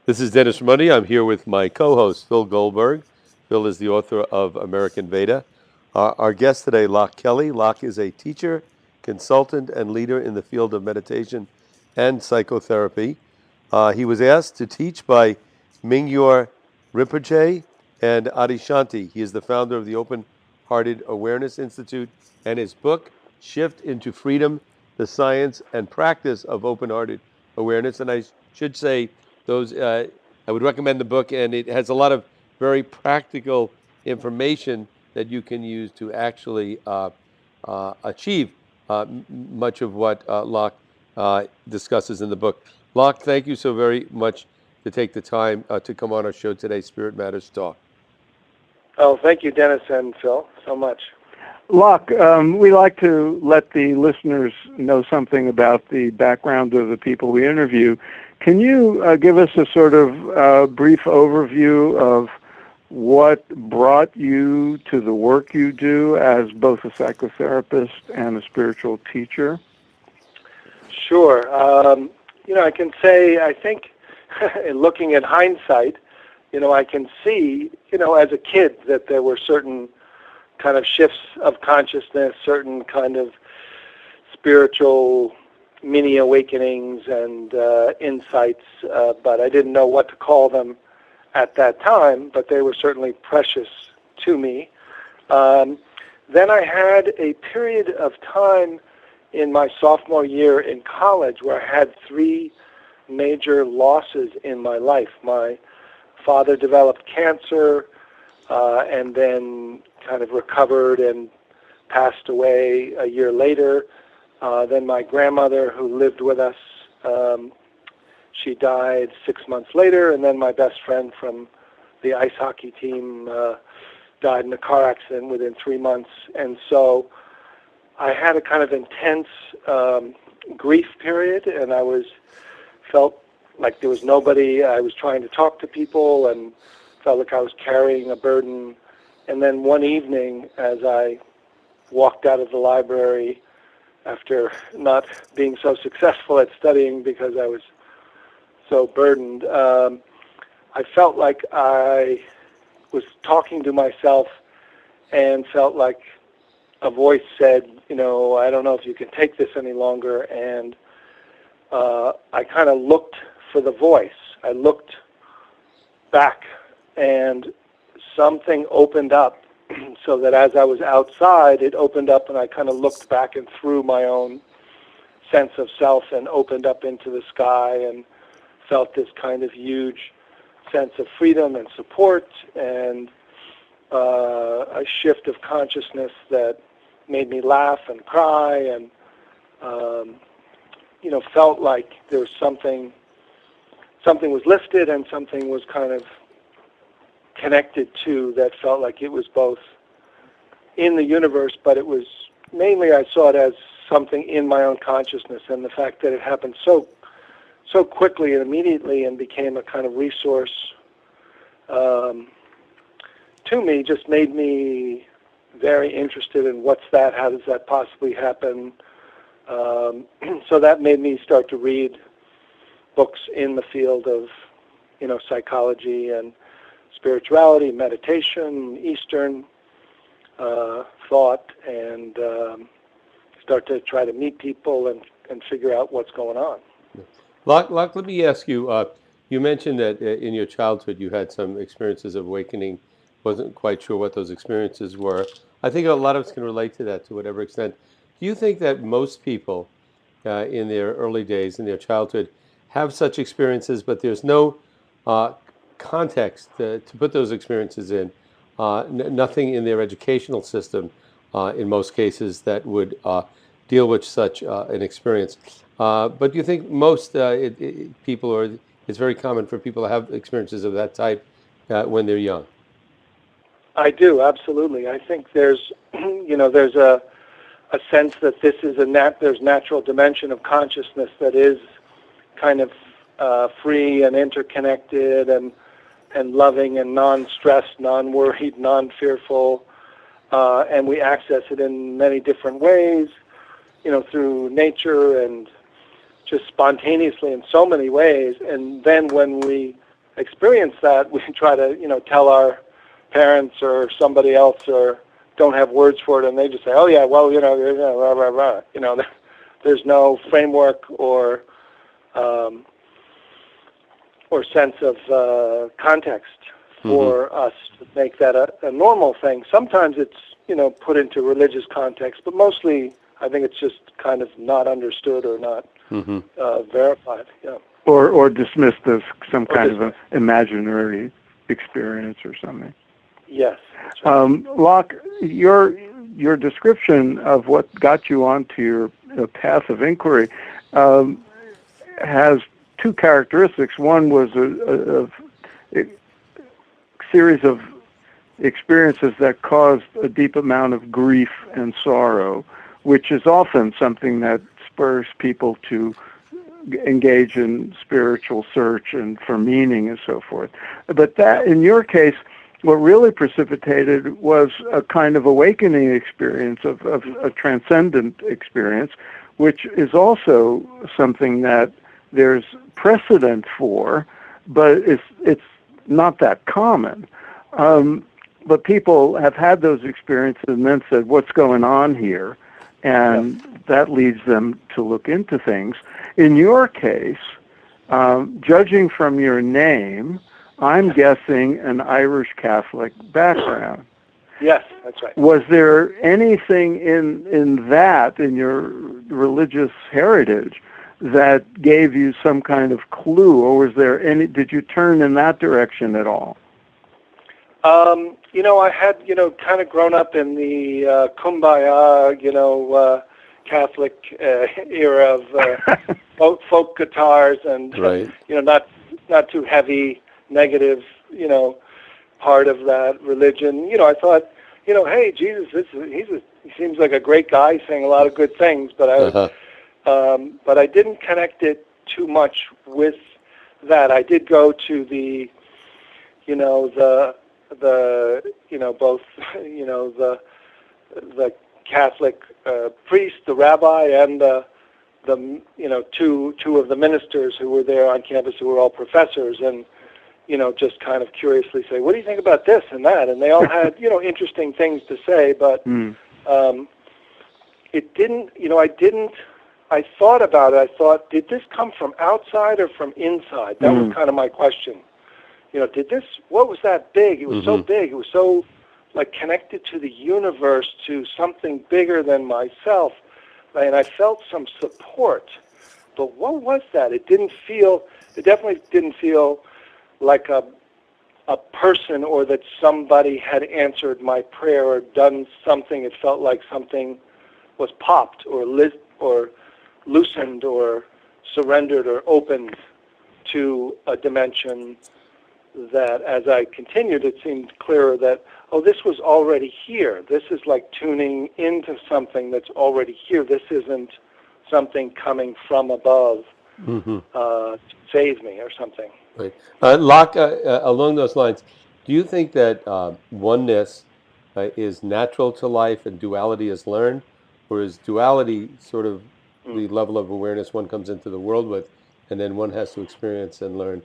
This is Dennis Ramondi. I'm here with my co-host, Phil Goldberg. Phil is the author of American Veda. Our guest today, Loch Kelly. Loch is a teacher, consultant, and leader in the field of meditation and psychotherapy. He was asked to teach by Mingyur Rinpoche and Adyashanti. He is the founder of the Open Hearted Awareness Institute, and his book, Shift into Freedom, the Science and Practice of Open-Hearted Awareness. And I should say, I would recommend the book, and it has a lot of very practical information that you can use to actually achieve much of what Locke discusses in the book. Locke, thank you so very much to take the time to come on our show today, Spirit Matters Talk. Oh, thank you, Dennis and Phil, so much. Loch, we like to let the listeners know something about the background of the people we interview. Can you give us a sort of brief overview of what brought you to the work you do as both a psychotherapist and a spiritual teacher? Sure. I can say, I think, in looking at hindsight, I can see, as a kid that there were certain kind of shifts of consciousness, certain kind of spiritual mini awakenings and insights, but I didn't know what to call them at that time, but they were certainly precious to me. Then I had a period of time in my sophomore year in college where I had three major losses in my life. My father developed cancer and then kind of recovered and passed away a year later. Then my grandmother, who lived with us, she died 6 months later, and then my best friend from the ice hockey team died in a car accident within 3 months. And so I had a kind of intense grief period, and felt like there was nobody. I was trying to talk to people and felt like I was carrying a burden. And then one evening, as I walked out of the library after not being so successful at studying because I was so burdened, I felt like I was talking to myself and felt like a voice said, I don't know if you can take this any longer. And I kind of looked for the voice. I looked back, and something opened up so that as I was outside, it opened up, and I kind of looked back and through my own sense of self and opened up into the sky and felt this kind of huge sense of freedom and support and a shift of consciousness that made me laugh and cry and, felt like there was something was lifted and something was kind of connected to that felt like it was both in the universe, but it was mainly I saw it as something in my own consciousness, and the fact that it happened so quickly and immediately and became a kind of resource to me just made me very interested in what's that, how does that possibly happen. So that made me start to read books in the field of, psychology and spirituality, meditation, Eastern thought, and start to try to meet people and figure out what's going on. Locke, let me ask you, you mentioned that in your childhood you had some experiences of awakening, wasn't quite sure what those experiences were. I think a lot of us can relate to that to whatever extent. Do you think that most people in their early days, in their childhood, have such experiences, but there's no context to put those experiences in, nothing in their educational system in most cases that would deal with such an experience? But do you think most people, or it's very common for people to have experiences of that type when they're young? I do, absolutely. I think there's, there's a sense that this is there's natural dimension of consciousness that is kind of free and interconnected and loving and non-stressed, non-worried, non-fearful, and we access it in many different ways, through nature and just spontaneously in so many ways. And then when we experience that, we try to, tell our parents or somebody else, or don't have words for it, and they just say, "Oh yeah, well, blah, blah, blah." There's no framework or sense of context for us to make that a normal thing. Sometimes it's put into religious context, but mostly I think it's just kind of not understood or not verified. Yeah. Or dismissed as some kind of an imaginary experience or something. Yes. That's right. Loch, your description of what got you onto your path of inquiry has two characteristics. One was a series of experiences that caused a deep amount of grief and sorrow, which is often something that spurs people to engage in spiritual search and for meaning and so forth. But that, in your case, what really precipitated was a kind of awakening experience, of a transcendent experience, which is also something that there's precedent for, but it's not that common. But people have had those experiences and then said, "What's going on here?" And that leads them to look into things. In your case, judging from your name, I'm guessing an Irish Catholic background. Yes, that's right. Was there anything in that, in your religious heritage, that gave you some kind of clue, or was there any? Did you turn in that direction at all? I had, kind of grown up in the kumbaya, Catholic era of folk guitars and, Right. not too heavy, negative, part of that religion. I thought, hey, Jesus, he seems like a great guy, saying a lot of good things, but I didn't connect it too much with that. I did go to the both the Catholic priest, the rabbi, and the two of the ministers who were there on campus, who were all professors, and just kind of curiously say, "What do you think about this and that?" And they all had interesting things to say, but it didn't. I thought about it. I thought, did this come from outside or from inside? That was kind of my question. What was that big? It was so big. It was so connected to the universe, to something bigger than myself. And I felt some support. But what was that? It definitely didn't feel like a person, or that somebody had answered my prayer or done something. It felt like something was popped or loosened or surrendered or opened to a dimension that, as I continued, it seemed clearer that, this was already here. This is like tuning into something that's already here. This isn't something coming from above to save me or something. Right. Loch, along those lines, do you think that oneness is natural to life and duality is learned? Or is duality sort of the level of awareness one comes into the world with, and then one has to experience and learn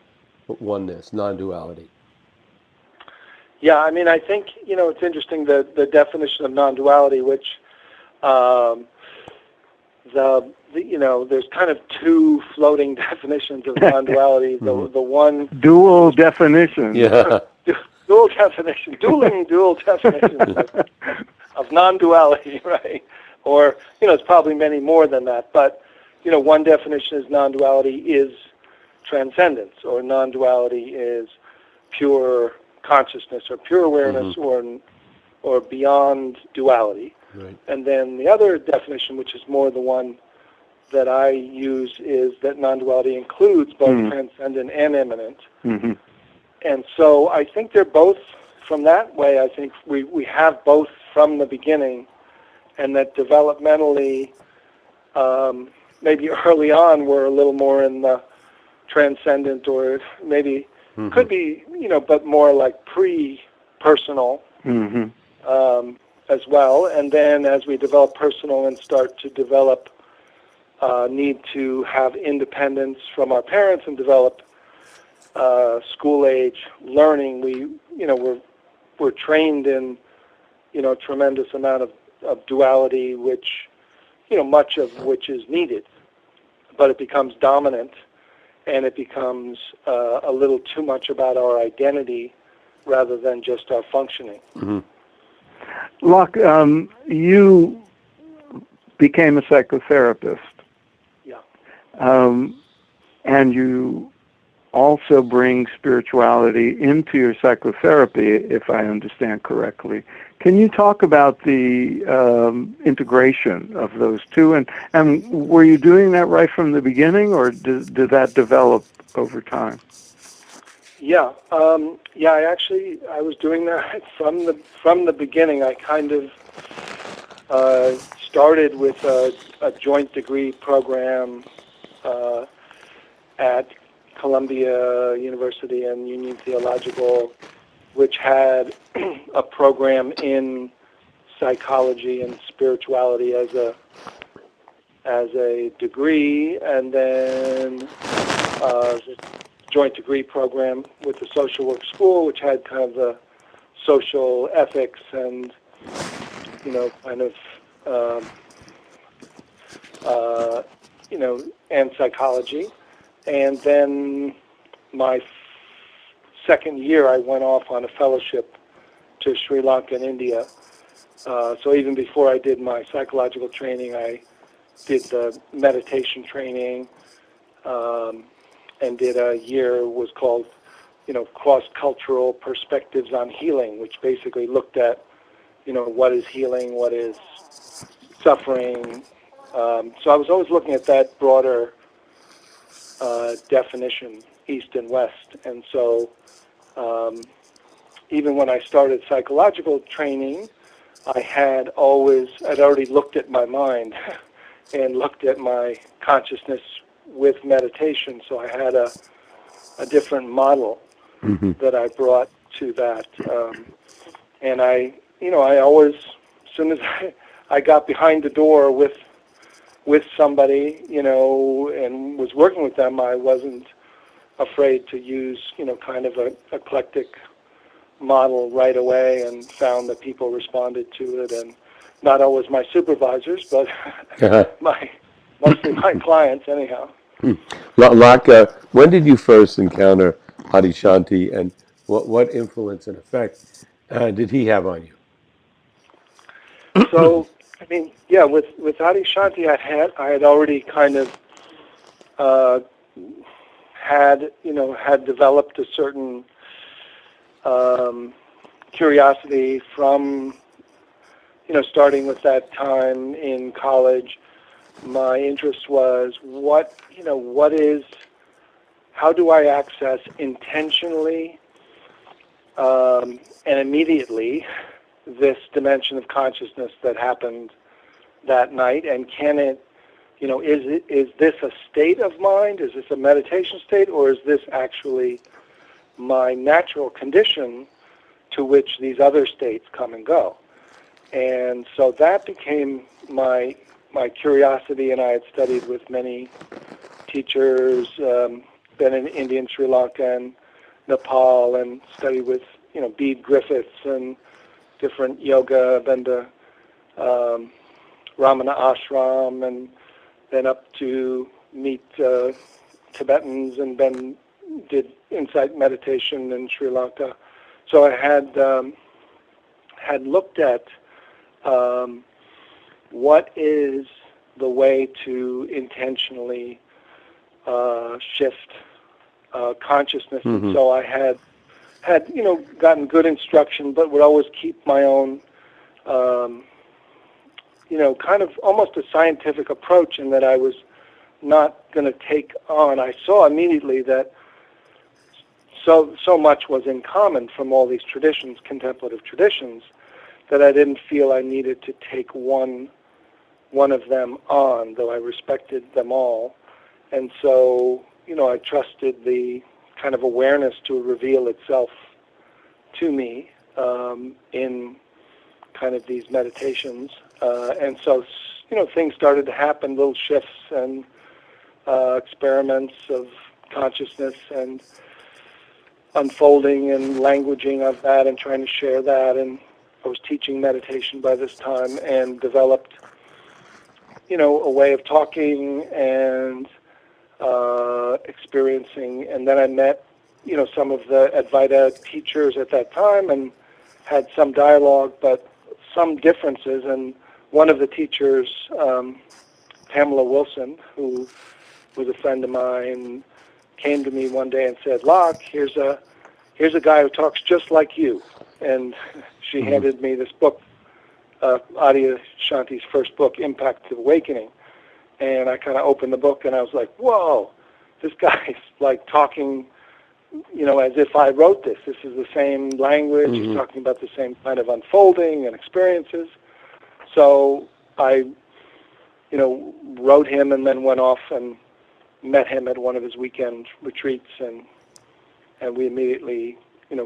oneness, non-duality? Yeah, I mean, I think, it's interesting, the definition of non-duality, which there's kind of two floating definitions of non-duality. The one dual definition. Yeah. Dual definition, dual definitions of non-duality, right? Or, it's probably many more than that. But, one definition is non-duality is transcendence, or non-duality is pure consciousness or pure awareness, or beyond duality. Right. And then the other definition, which is more the one that I use, is that non-duality includes both transcendent and immanent. And so I think they're both, from that way, I think we have both from the beginning, and that developmentally, maybe early on, we're a little more in the transcendent, or maybe could be, but more like pre-personal as well. And then as we develop personal and start to develop need to have independence from our parents and develop school age learning, we're trained in tremendous amount of duality, which much of which is needed, but it becomes dominant, and it becomes a little too much about our identity rather than just our functioning. Mm-hmm. Loch, you became a psychotherapist. Yeah. And you also bring spirituality into your psychotherapy, if I understand correctly. Can you talk about the integration of those two? And were you doing that right from the beginning, or did that develop over time? Yeah. I was doing that from the beginning. I kind of started with a joint degree program at Columbia University and Union Theological, which had a program in psychology and spirituality as a degree, and then a joint degree program with the social work school, which had kind of the social ethics and and psychology. And then my second year, I went off on a fellowship to Sri Lanka and India. So even before I did my psychological training, I did the meditation training, and did a year was called, cross-cultural perspectives on healing, which basically looked at, what is healing, what is suffering. So I was always looking at that broader definition, East and West. And so even when I started psychological training, I'd already looked at my mind and looked at my consciousness with meditation. So I had a different model Mm-hmm. that I brought to that. And I always, as soon as I got behind the door with somebody, and was working with them, I wasn't afraid to use, kind of an eclectic model right away, and found that people responded to it, and not always my supervisors, but mostly my clients anyhow. Loch, when did you first encounter Adyashanti, and what influence and effect did he have on you? So, with Adyashanti, I had already kind of had developed a certain curiosity from, starting with that time in college. My interest was how do I access intentionally and immediately this dimension of consciousness that happened that night, and can it, is this a state of mind? Is this a meditation state, or is this actually my natural condition to which these other states come and go? And so that became my curiosity, and I had studied with many teachers, been in India and Sri Lanka and Nepal, and studied with, Bede Griffiths and different yoga, been to Ramana Ashram, and then up to meet Tibetans, and then did insight meditation in Sri Lanka. So I had looked at what is the way to intentionally shift consciousness. Mm-hmm. And so I had gotten good instruction, but would always keep my own kind of almost a scientific approach, in that I was not going to take on. I saw immediately that so much was in common from all these traditions, contemplative traditions, that I didn't feel I needed to take one of them on, though I respected them all. And so, I trusted the kind of awareness to reveal itself to me in kind of these meditations. And so, things started to happen, little shifts and experiments of consciousness. And unfolding and languaging of that and trying to share that. And I was teaching meditation by this time and developed, a way of talking and experiencing. And then I met, some of the Advaita teachers at that time and had some dialogue, but some differences. And one of the teachers, Pamela Wilson, who was a friend of mine, came to me one day and said, "Locke, here's a guy who talks just like you." And she handed me this book, Adya Shanti's first book, Impact of Awakening. And I kind of opened the book and I was like, whoa, this guy's like talking, as if I wrote this. This is the same language. He's talking about the same kind of unfolding and experiences. So I, wrote him and then went off and met him at one of his weekend retreats, and we immediately,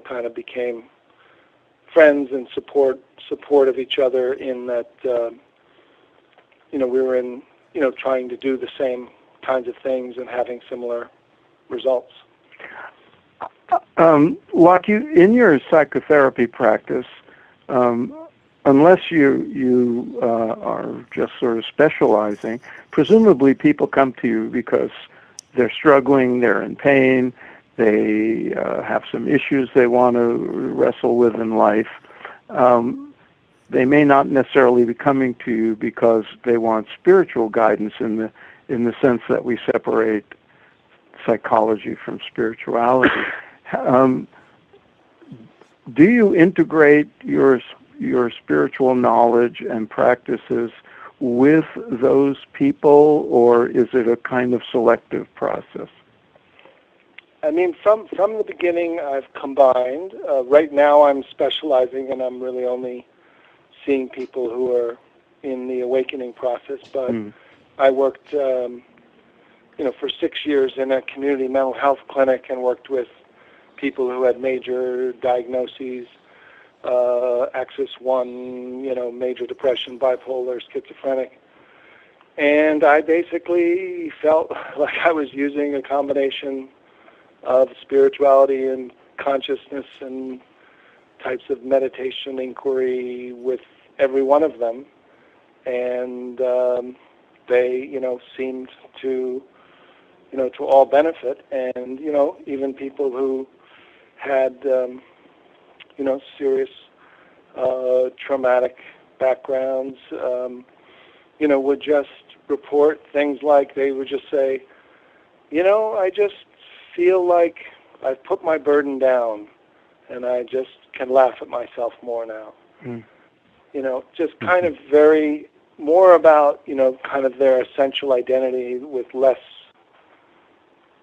kind of became friends and support of each other in that, we were in, trying to do the same kinds of things and having similar results. Locke, in your psychotherapy practice, unless you are just sort of specializing, presumably people come to you because they're struggling, they're in pain, they have some issues they want to wrestle with in life. They may not necessarily be coming to you because they want spiritual guidance in the sense that we separate psychology from spirituality. Do you integrate your spiritual knowledge and practices with those people, or is it a kind of selective process? I mean, from the beginning, I've combined. Right now, I'm specializing, and I'm really only seeing people who are in the awakening process. But I worked, for 6 years in a community mental health clinic and worked with people who had major diagnoses, Axis 1, major depression, bipolar, schizophrenic. And I basically felt like I was using a combination of spirituality and consciousness and types of meditation inquiry with every one of them. And they, seemed to, to all benefit. And, even people who had, serious traumatic backgrounds, would just report things like they would just say, I just feel like I've put my burden down and I just can laugh at myself more now. Just kind of very, more about, kind of their essential identity with less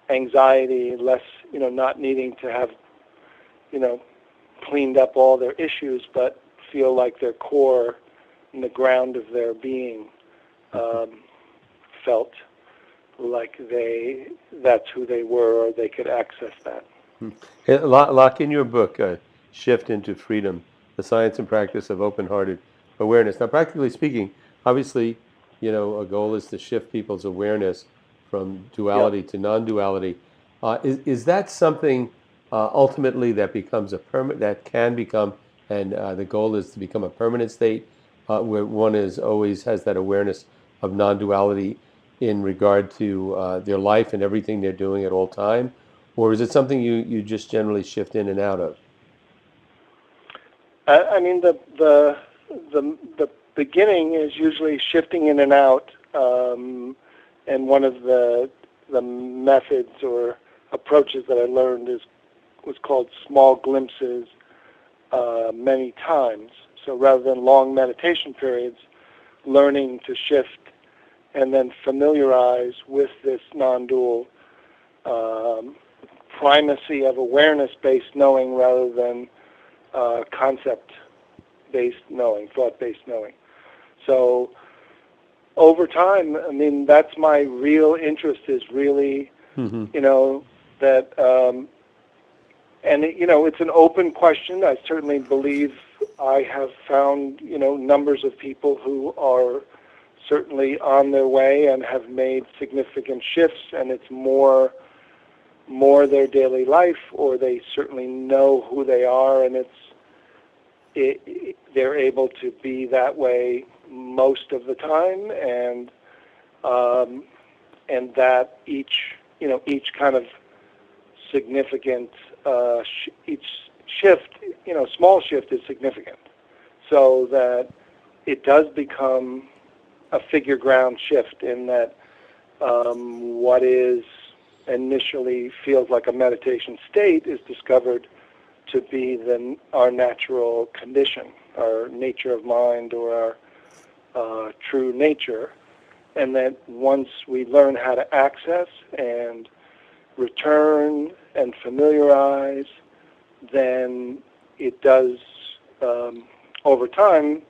anxiety, less, not needing to have, cleaned up all their issues, but feel like their core and the ground of their being felt like that's who they were, or they could access that. Locke, in your book, Shift into Freedom, the Science and Practice of Open-Hearted Awareness. Now, practically speaking, obviously, a goal is to shift people's awareness from duality to non-duality. Is that something ultimately that becomes that can become, and the goal is to become a permanent state where one always has that awareness of non-duality in regard to their life and everything they're doing at all time? Or is it something you just generally shift in and out of? I mean, the beginning is usually shifting in and out, and one of the methods or approaches that I learned was called small glimpses many times. So rather than long meditation periods, learning to shift and then familiarize with this non-dual primacy of awareness-based knowing rather than concept-based knowing, thought-based knowing. So over time, I mean, that's my real interest, is really, that, and it's an open question. I certainly believe I have found, numbers of people who are certainly on their way and have made significant shifts, and it's more more their daily life, or they certainly know who they are, and they're able to be that way most of the time, and that each kind of significant each shift, small shift is significant, so that it does become a figure ground shift in that what is initially feels like a meditation state is discovered to be our natural condition, our nature of mind, or our true nature, and that once we learn how to access and return and familiarize, then it does, over time,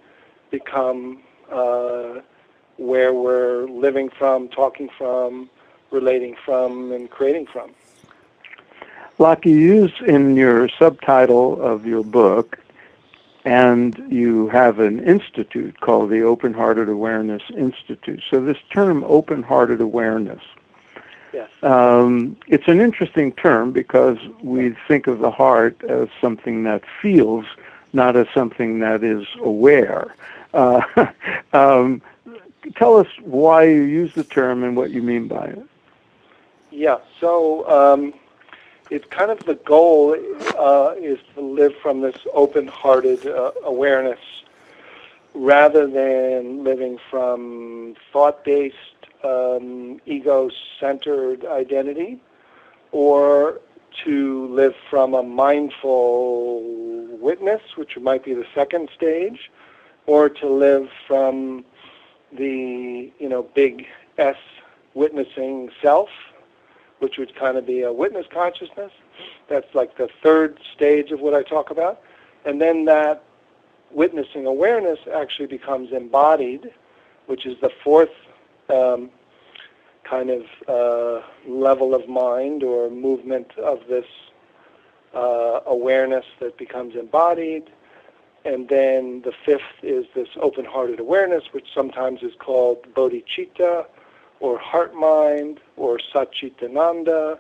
become where we're living from, talking from, relating from, and creating from. Loch, you use in your subtitle of your book, and you have an institute called the Open-Hearted Awareness Institute. So this term, open-hearted awareness, yes, it's an interesting term because we think of the heart as something that feels, not as something that is aware. Tell us why you use the term and what you mean by it. Yeah, so it's kind of the goal is to live from this open-hearted awareness rather than living from thought-based, ego-centered identity, or to live from a mindful witness, which might be the second stage, or to live from the big S witnessing self, which would kind of be a witness consciousness. That's like the third stage of what I talk about. And then that witnessing awareness actually becomes embodied, which is the fourth kind of level of mind or movement of this awareness that becomes embodied. And then the fifth is this open-hearted awareness, which sometimes is called bodhicitta, or heart-mind, or satchitananda,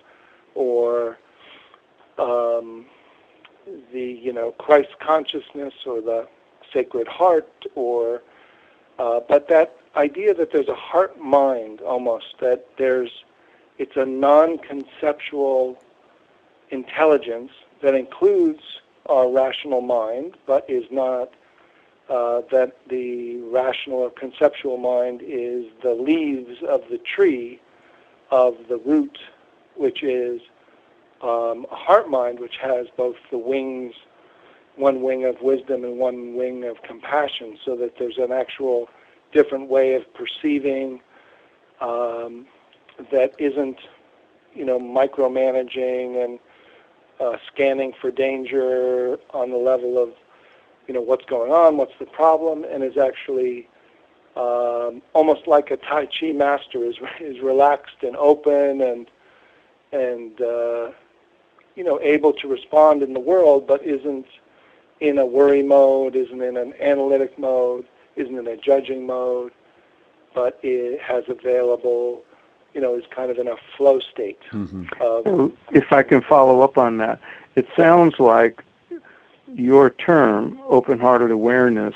or the Christ consciousness, or the Sacred Heart, or but that idea that there's a heart-mind almost, that it's a non-conceptual intelligence that includes our rational mind, but is not that the rational or conceptual mind is the leaves of the tree of the root, which is a heart mind, which has both the wings, one wing of wisdom and one wing of compassion, so that there's an actual different way of perceiving that isn't, micromanaging and scanning for danger on the level of, what's going on, what's the problem, and is actually almost like a Tai Chi master, is relaxed and open and able to respond in the world, but isn't in a worry mode, isn't in an analytic mode, isn't in a judging mode, but it has available, is kind of in a flow state. Mm-hmm. So if I can follow up on that, it sounds like your term, open-hearted awareness,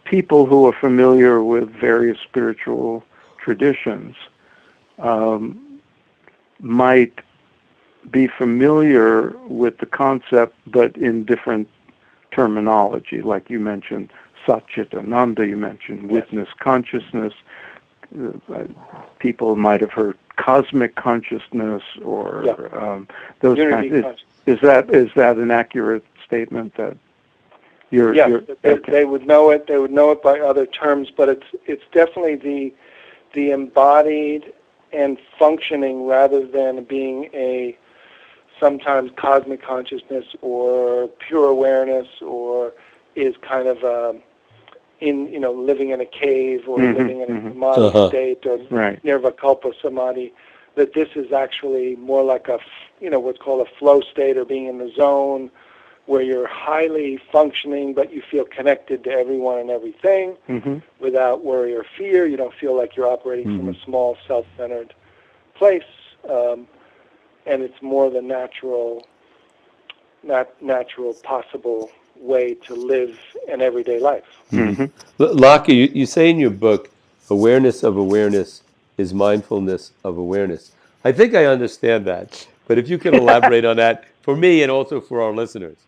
people who are familiar with various spiritual traditions might be familiar with the concept, but in different terminology. Like you mentioned, Satchitananda, you mentioned witness consciousness. People might have heard cosmic consciousness or those Unity kinds. Is that an accurate statement that you're? Yes, they would know it. They would know it by other terms, but it's definitely the embodied and functioning rather than being a sometimes cosmic consciousness or pure awareness, or is kind of living in a cave or living in a samadhi state or nirvikalpa samadhi. That this is actually more like what's called a flow state, or being in the zone where you're highly functioning, but you feel connected to everyone and everything without worry or fear. You don't feel like you're operating from a small, self-centered place. and it's more the natural possible way to live an everyday life. Mm-hmm. Locke, you say in your book, awareness of awareness is mindfulness of awareness. I think I understand that, but if you can elaborate on that for me and also for our listeners.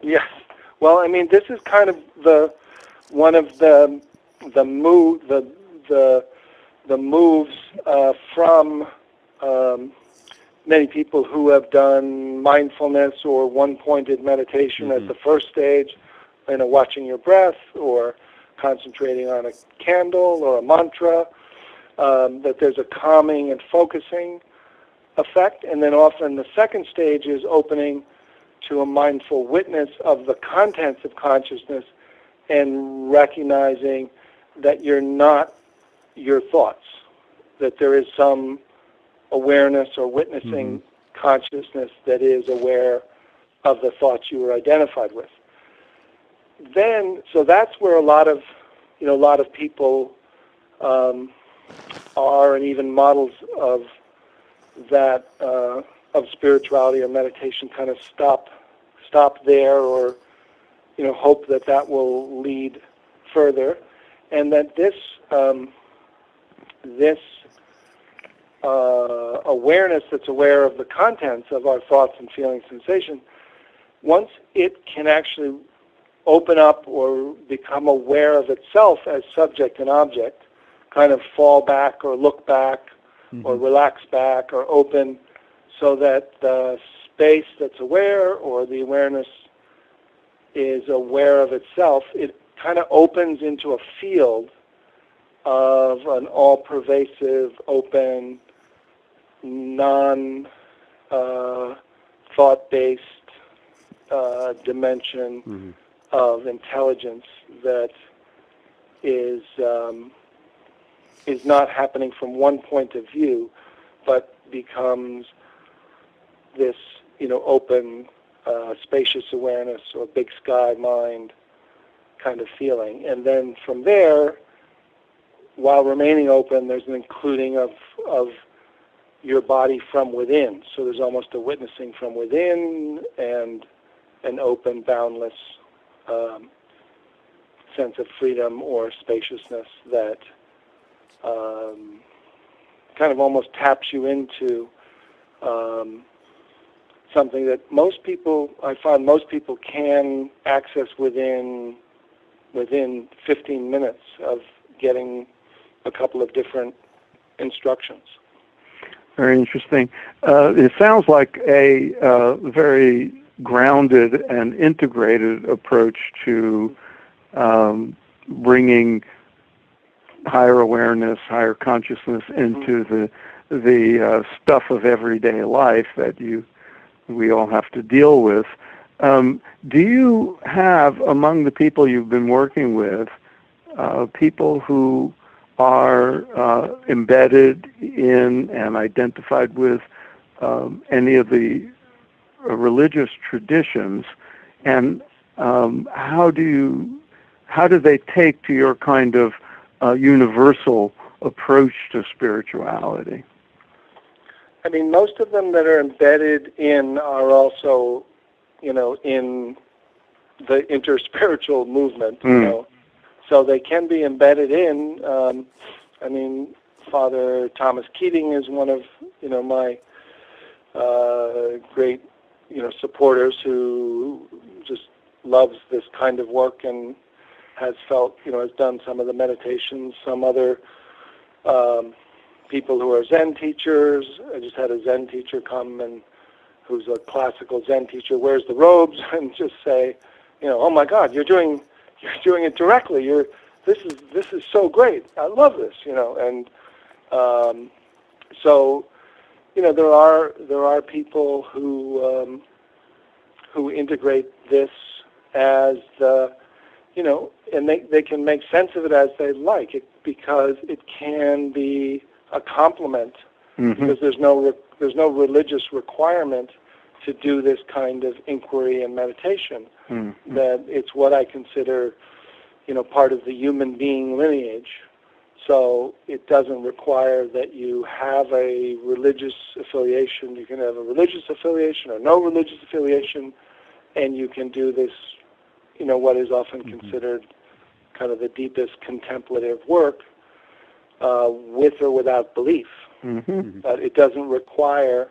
Yes. Well, I mean, this is kind of one of the moves from many people who have done mindfulness or one-pointed meditation at the first stage, watching your breath or concentrating on a candle or a mantra, that there's a calming and focusing effect. And then often the second stage is opening to a mindful witness of the contents of consciousness and recognizing that you're not your thoughts, that there is some awareness or witnessing consciousness that is aware of the thoughts you were identified with. Then, so that's where a lot of people are, and even models of that of spirituality or meditation kind of stop there, or hope that will lead further, and that this awareness that's aware of the contents of our thoughts and feelings, sensations, once it can actually open up or become aware of itself as subject and object, kind of fall back or look back or relax back or open, so that the space that's aware or the awareness is aware of itself, it kind of opens into a field of an all-pervasive, open, non-thought-based dimension of intelligence that is not happening from one point of view, but becomes this, open, spacious awareness or big sky mind kind of feeling. And then from there, while remaining open, there's an including of your body from within. So there's almost a witnessing from within and an open, boundless sense of freedom or spaciousness that kind of almost taps you into something that I find most people can access within 15 minutes of getting a couple of different instructions. Very interesting. It sounds like a very grounded and integrated approach to bringing higher awareness, higher consciousness into the stuff of everyday life that we all have to deal with. Do you have, among the people you've been working with, people who are embedded in and identified with any of the religious traditions, and how do they take to your kind of universal approach to spirituality? I mean, most of them that are embedded in are also, in the interspiritual movement, So they can be embedded in. Father Thomas Keating is one of, my great, supporters, who just loves this kind of work and has felt, has done some of the meditations. Some other people who are Zen teachers. I just had a Zen teacher come, and who's a classical Zen teacher, wears the robes and just say, oh my God, you're doing it directly. This is so great. I love this, and so there are people who integrate this as the, and they can make sense of it as they like it, because it can be a complement, because there's no religious requirement to do this kind of inquiry and meditation. That it's what I consider, part of the human being lineage. So it doesn't require that you have a religious affiliation. You can have a religious affiliation or no religious affiliation, and you can do this, what is often considered kind of the deepest contemplative work with or without belief. But it doesn't require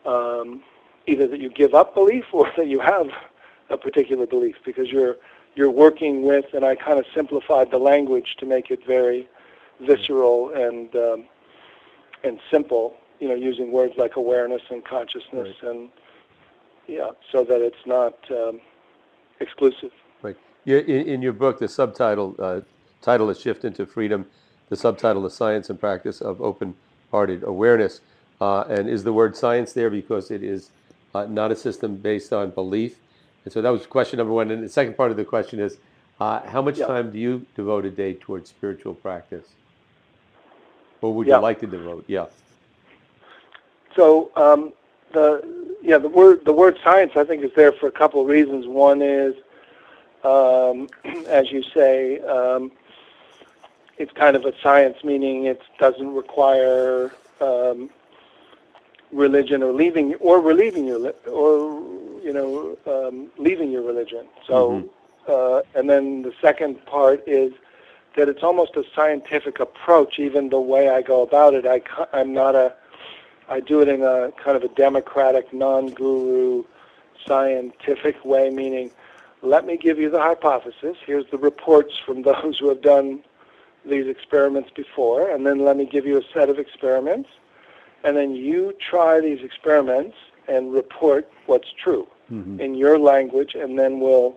either that you give up belief or that you have a particular belief, because you're working with, and I kind of simplified the language to make it very visceral and simple, using words like awareness and consciousness, and so that it's not exclusive. Right. In your book, the subtitle title is "Shift into Freedom." The subtitle is "Science and Practice of Open-Hearted Awareness." And is the word science there because it is not a system based on belief? And so that was question number one. And the second part of the question is, how much time do you devote a day towards spiritual practice? Or would you like to devote? Yeah. So the word science, I think, is there for a couple of reasons. One is, as you say, it's kind of a science, meaning it doesn't require religion or leaving your leaving your religion. So, and then the second part is that it's almost a scientific approach. Even the way I go about it, I do it in a kind of a democratic, non-guru, scientific way, meaning, let me give you the hypothesis. Here's the reports from those who have done these experiments before, and then let me give you a set of experiments, and then you try these experiments and report what's true in your language, and then we'll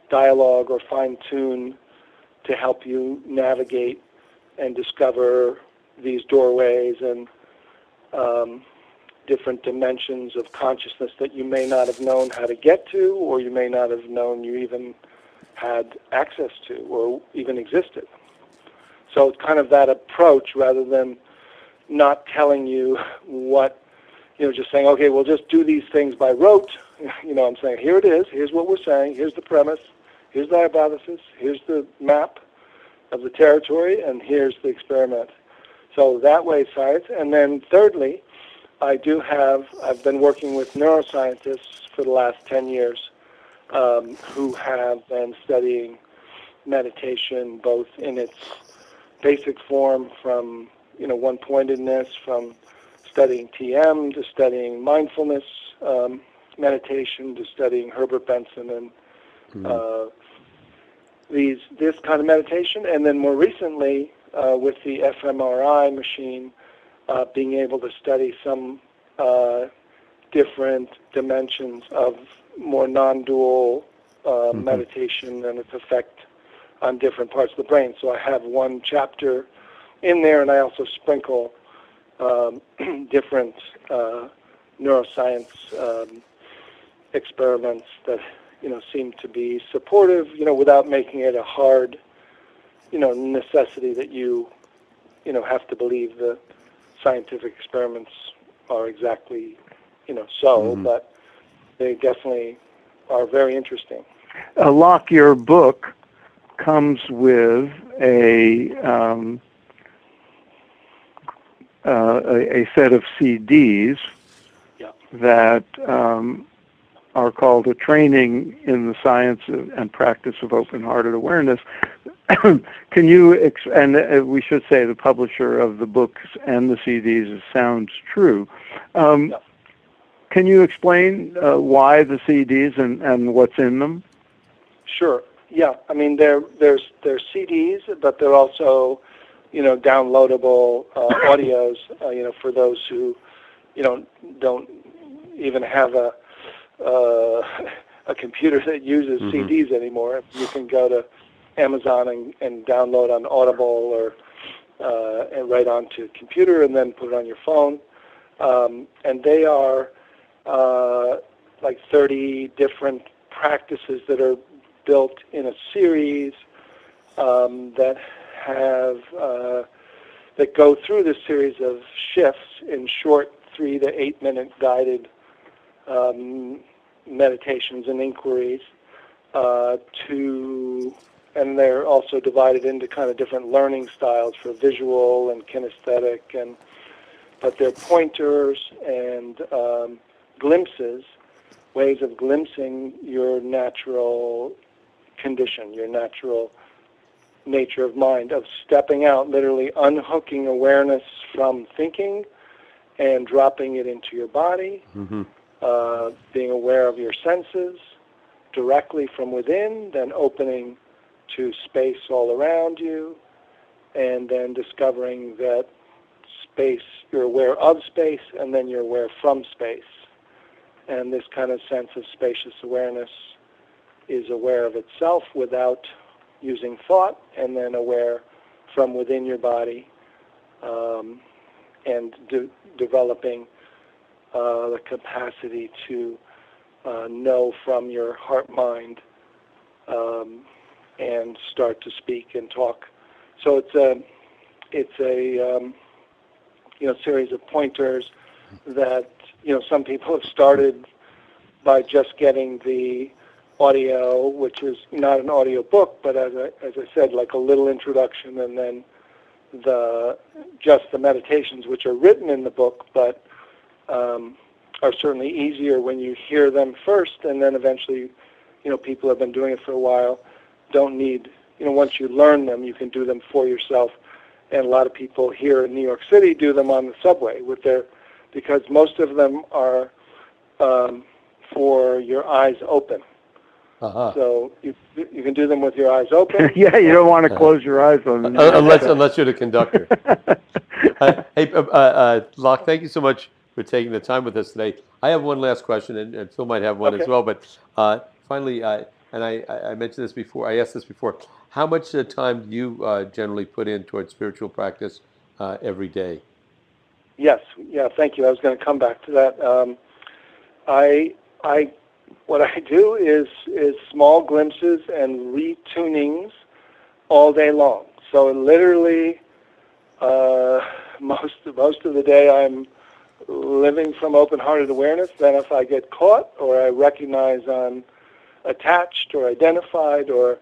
dialogue or fine-tune to help you navigate and discover these doorways and different dimensions of consciousness that you may not have known how to get to, or you may not have known you even had access to or even existed. So it's kind of that approach, rather than not telling you what, just saying, okay, we'll just do these things by rote. I'm saying, here it is, here's what we're saying, here's the premise, here's the hypothesis, here's the map of the territory, and here's the experiment. So that way, science. And then thirdly, I've been working with neuroscientists for the last 10 years who have been studying meditation, both in its basic form, from one-pointedness, from studying TM to studying mindfulness meditation to studying Herbert Benson and this kind of meditation, and then more recently with the fMRI machine, being able to study some different dimensions of more non-dual meditation and its effect on different parts of the brain. So I have one chapter in there, and I also sprinkle different neuroscience experiments that seem to be supportive, without making it a hard, necessity that you have to believe the scientific experiments are exactly, but they definitely are very interesting. Loch, your book comes with a set of CDs that are called A Training in the Science and Practice of Open-Hearted Awareness. Can you, and we should say the publisher of the books and the CDs is Sounds True. Can you explain why the CDs and what's in them? Sure. Yeah. I mean, they're CDs, but they're also, downloadable audios, for those who, don't even have a computer that uses CDs anymore. You can go to Amazon and download on Audible or and write onto a computer and then put it on your phone. And they are like 30 different practices that are built in a series that have that go through this series of shifts in short 3 to 8 minute guided meditations and inquiries to and they're also divided into kind of different learning styles for visual and kinesthetic, but they're pointers and glimpses, ways of glimpsing your natural condition, your natural nature of mind, of stepping out, literally unhooking awareness from thinking and dropping it into your body, being aware of your senses directly from within, then opening to space all around you, and then discovering that space, you're aware of space, and then you're aware from space. And this kind of sense of spacious awareness is aware of itself without using thought, and then aware from within your body, and developing the capacity to know from your heart-mind and start to speak and talk. So it's a series of pointers that some people have started by just getting the audio, which is not an audio book, but as I said, like a little introduction, and then just the meditations, which are written in the book, but are certainly easier when you hear them first, and then eventually, people have been doing it for a while, don't need, once you learn them, you can do them for yourself. And a lot of people here in New York City do them on the subway because most of them are for your eyes open. So you can do them with your eyes open. Yeah, you don't want to close your eyes on them. Unless you're the conductor. Hey, Loch, thank you so much for taking the time with us today. I have one last question, and Phil might have one as well. But finally, and I mentioned this before, I asked this before, how much time do you generally put in towards spiritual practice every day? Yes, thank you. I was going to come back to that. What I do is small glimpses and retunings all day long. So literally, most of the day I'm living from open-hearted awareness. Then if I get caught, or I recognize I'm attached or identified, or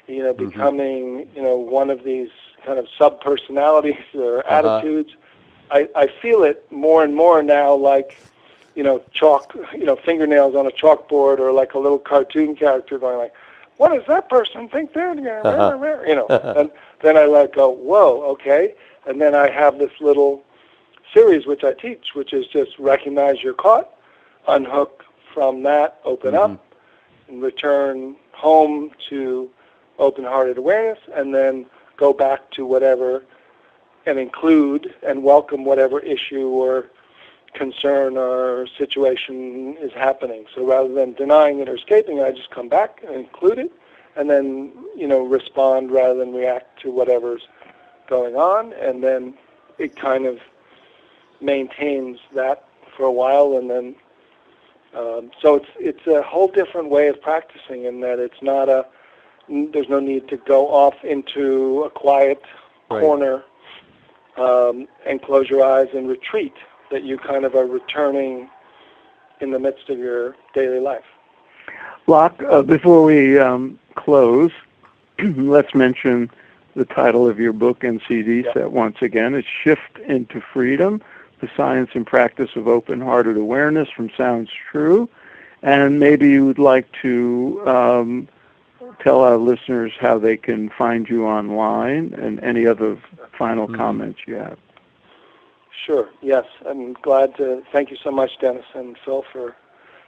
becoming one of these kind of sub-personalities or attitudes, I feel it more and more now, like chalk, fingernails on a chalkboard, or like a little cartoon character going like, what does that person think they're doing? And then I let go, whoa, okay. And then I have this little series which I teach, which is just recognize you're caught, unhook from that, open up, and return home to open-hearted awareness, and then go back to whatever, and include and welcome whatever issue or concern or situation is happening. So rather than denying it or escaping it, I just come back and include it, and then respond rather than react to whatever's going on, and then it kind of maintains that for a while, and then so it's a whole different way of practicing, in that it's not there's no need to go off into a quiet corner and close your eyes and retreat, that you kind of are returning in the midst of your daily life. Loch, before we close, let's mention the title of your book and CD set once again. It's Shift into Freedom, The Science and Practice of Open-Hearted Awareness from Sounds True. And maybe you would like to tell our listeners how they can find you online, and any other final comments you have. Sure, yes. I'm glad to thank you so much, Dennis and Phil, for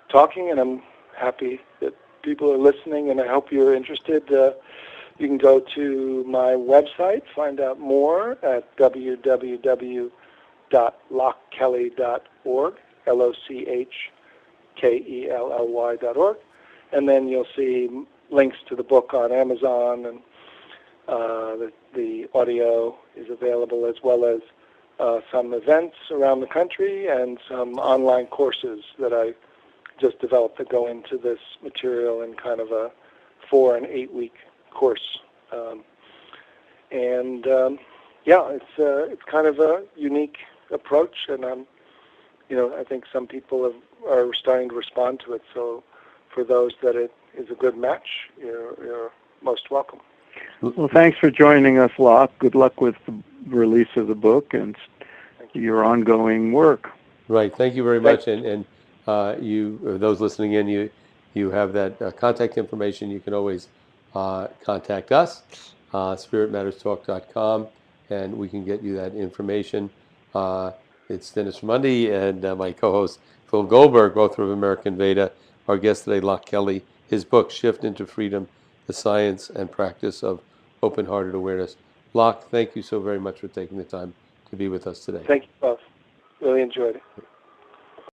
talking, and I'm happy that people are listening, and I hope you're interested. You can go to my website, find out more at www.lochkelly.org, LOCHKELLY.org, and then you'll see links to the book on Amazon, and the audio is available, as well as some events around the country and some online courses that I just developed that go into this material in kind of a 4 and 8 week course. It's kind of a unique approach, and I think some people are starting to respond to it. So for those that it is a good match, you're most welcome. Well, thanks for joining us, Loch. Good luck with the release of the book and your ongoing work. Right. Thank you very much. And you, or those listening in, you have that contact information. You can always contact us, spiritmatterstalk.com, and we can get you that information. It's Dennis Mundy and my co-host Phil Goldberg, author of American Veda. Our guest today, Loch Kelly. His book, Shift into Freedom, The Science and Practice of Open-Hearted Awareness. Loch, thank you so very much for taking the time to be with us today. Thank you both. Really enjoyed it.